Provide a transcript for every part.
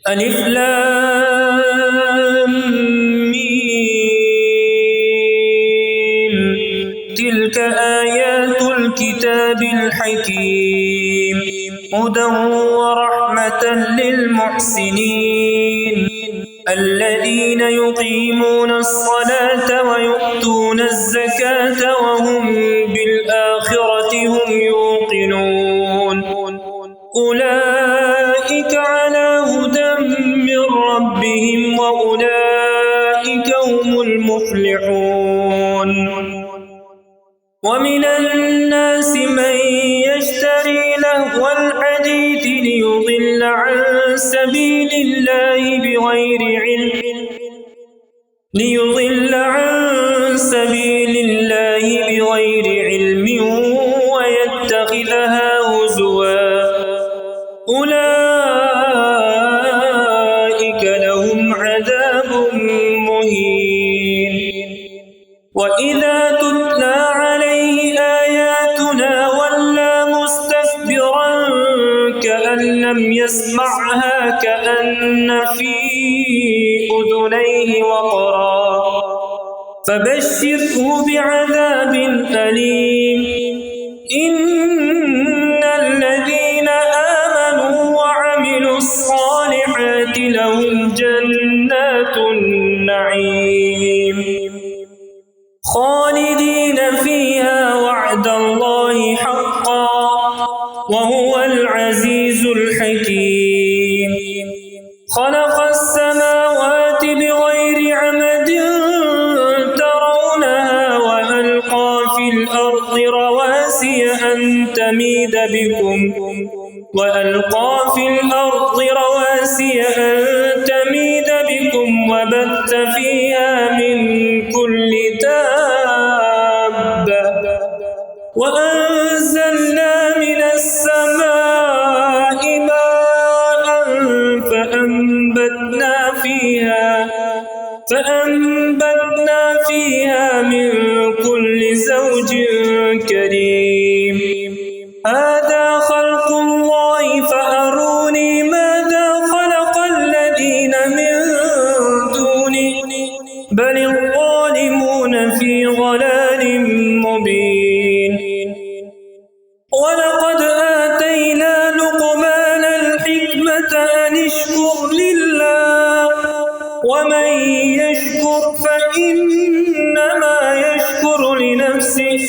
ألف لام ميم. تلك آيات الكتاب الحكيم، هدى ورحمة للمحسنين الذين يقيمون الصلاة ويؤتون الزكاة وهم بالآخرة هم يوقنون. أولئك على هدى من ربهم وأولئك هم المفلحون. ومن الناس من يشتري لهو الحديث ليضل عن سبيل الله بغير علم ويتخذها هزوا. أولئك لهم عذاب مهين. وإذا تتلى عليه آياتنا ولى مستكبرا كأن لم يسمعها كأن في أذنيه وقرا. فبشره بعذاب أليم. إن الذين آمنوا وعملوا الصالحات لهم جنات النعيم خالدين فيها وعد الله حقا وهو العزيز الحكيم. خلق السماوات بغير عمد ترونها وألقى في الأرض رواسي أن تميد بكم وبث فيها من كل دابة وأنزلنا من السماء ماء فأنبتنا فيها من كل زوج كريم. هذا خلق الله فأروني ماذا خلق الذين من دونه بل الظالمون في ضلال مبين. ولقد آتينا لقمان الحكمة أن اشكر لله ومن يشكر فإنما يشكر لنفسه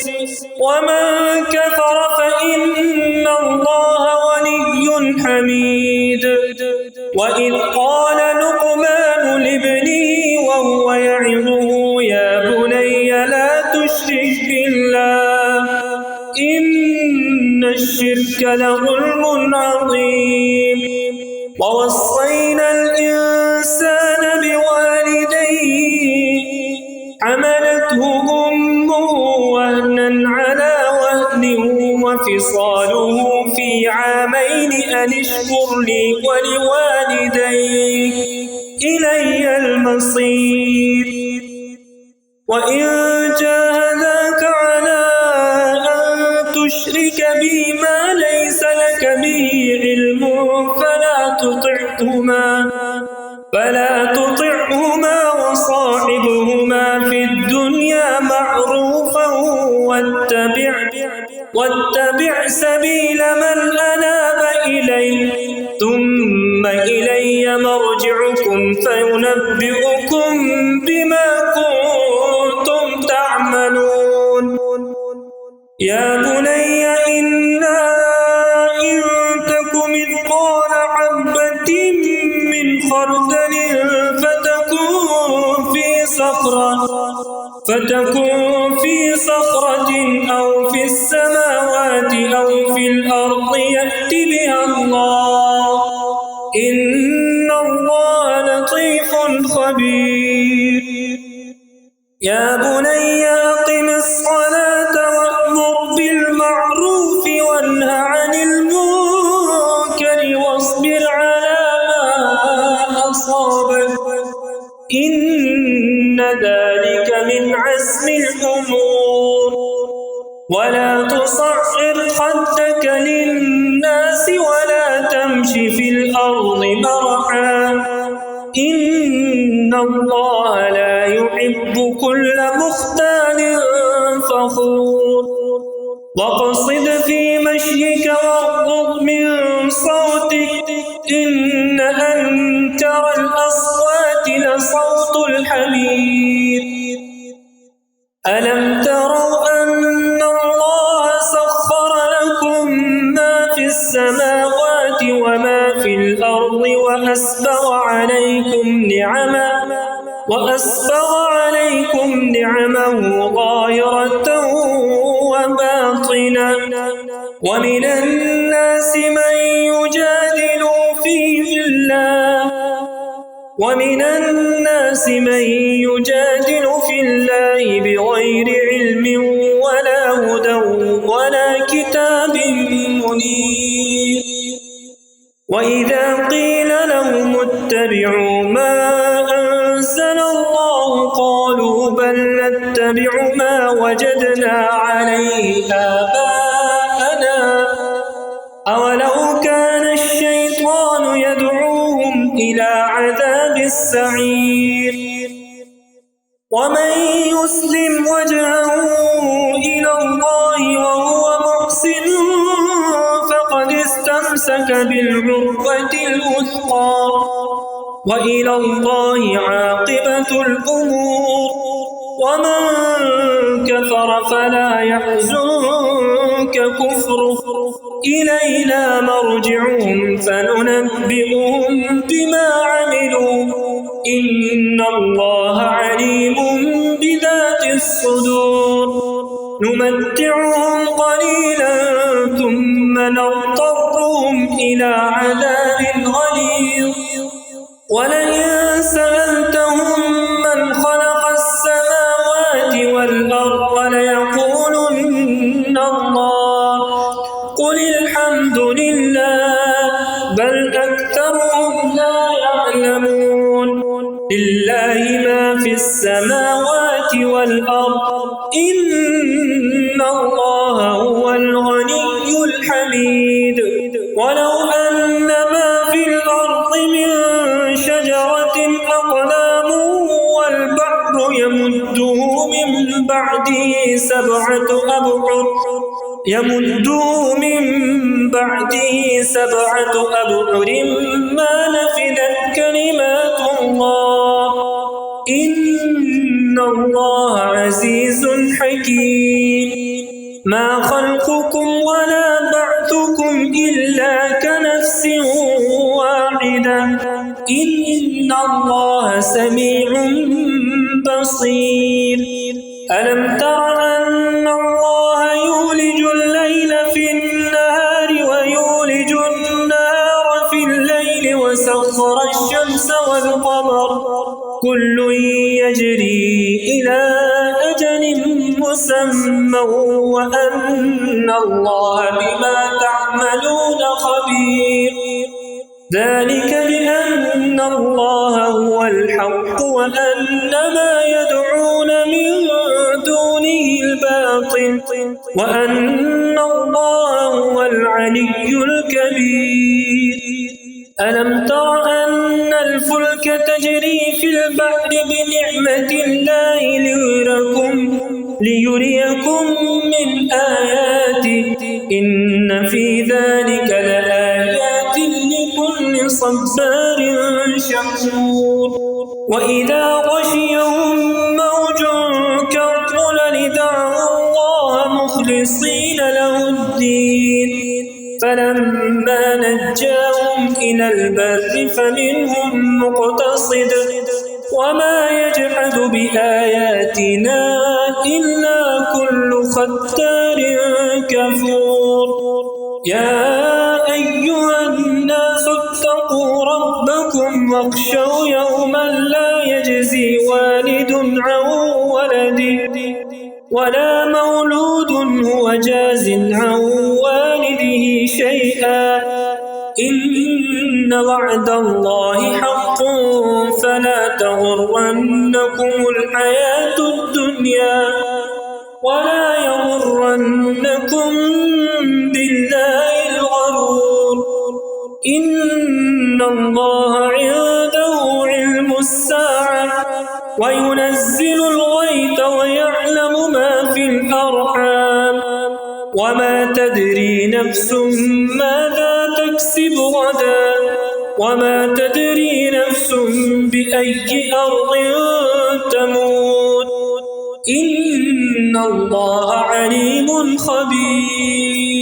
ومن كفر فإن الله غني حميد. وإذ قال لقمان لابنه وهو يعظه يا بني لا تشرك بالله إن الشرك لظلم عظيم. ووصينا الإنسان بوالديه حملته أمه وهنا على وهن وفصاله في عامين أن اشكر لي ولوالديك إلي المصير. وإن جاهداك على أن تشرك بي ما ليس لك به علم فلا تطعهما وصاحبهما في الدنيا معروفا واتبع سبيل من أناب إلي ثم إلي مرجعكم فينبئكم بما كنتم تعملون. يا بني إنها إن تك مثقال حبة من خردل فتكون في صخرة أو في السماوات أو في الأرض يأت بها الله إن الله لطيف خبير. يا بني أقم الصلاة وأمر بالمعروف وانه عن المنكر واصبر على ما أصابك إن ذلك من عزم الأمور. ولا تصعر خدك للناس الناس ولا تمش في الأرض مرحا إن الله لا يحب كل مختال فخور واقصد في مشيك واغضض من صوتك إن أنكر الأصوات لصوت الحمير ألم تروا أن الله سخر لكم ما في السماوات وما في الأرض وأسبغ عليكم نعمه ظاهرة وباطنة ومن الناس من يجادل في الله بغير علم ولا هدى ولا كتاب منير وإذا قيل لهم اتبعوا ما أنزل الله قالوا بل نتبع ما وجدنا عليه آباءنا أولو كان الشيطان يدعوهم إلى عذاب السعير ومن يسلم وجهه إلى الله وهو محسن فقد استمسك بالعروة الوثقى وإلى الله عاقبة الأمور ومن كفر فلا يحزنك كفره إلينا مرجعهم فننبئهم بما عملوا إن الله عليم بذات الصدور نمتعهم قليلا ثم نضطرهم إلى عذاب غليظ ولئن سألتهم من خلق السماوات والأرض ليقولن الله قل الحمد لله بل أكثرهم لا يعلمون لله ما في السماوات والأرض إن الله هو الغني الحميد ولو أن ما في الأرض من شجرة أقلام والبحر يمده من بعده سبعة أبحر ما نفدت كلمات الله إن الله عزيز حكيم ما خلقكم ولا بعثكم إلا كنفس واحدة إن الله سميع بصير ألم تر أن الله يولج الليل في النهار ويولج النهار في الليل وسخر الشمس والقمر كل يجري إلى أجل مسمى وأن الله بما تعملون خبير ذلك بأن الله هو الحق وأن ما يدعون من دونه الباطل وأن الله هو العلي الكبير ألم تر أن الفلك تجري في البحر بنعمة الله ليريكم من آياته إن في ذلك لآيات لكل صبار شكور وإذا غشيهم موج كالظلل دعوا الله مخلصين له الدين فلما نجاهم إلى البر فمنهم مقتصد وما يجحد بآياتنا إلا كل ختار كفور يا أيها الناس اتقوا ربكم واخشوا يوما لا يجزي والد عن ولده ولا مولود هو جاز عن والده شيئا إن وعد الله حق فلا تغرنكم الحياة الدنيا ولا يغرنكم بالله الغرور إن الله عنده علم الساعة وينزل الغيث ويعلم ما في الأرحام وما تدري نفس ماذا تكسب غدا وما تدري نفس بأي أرض تموت إن الله عليم خبير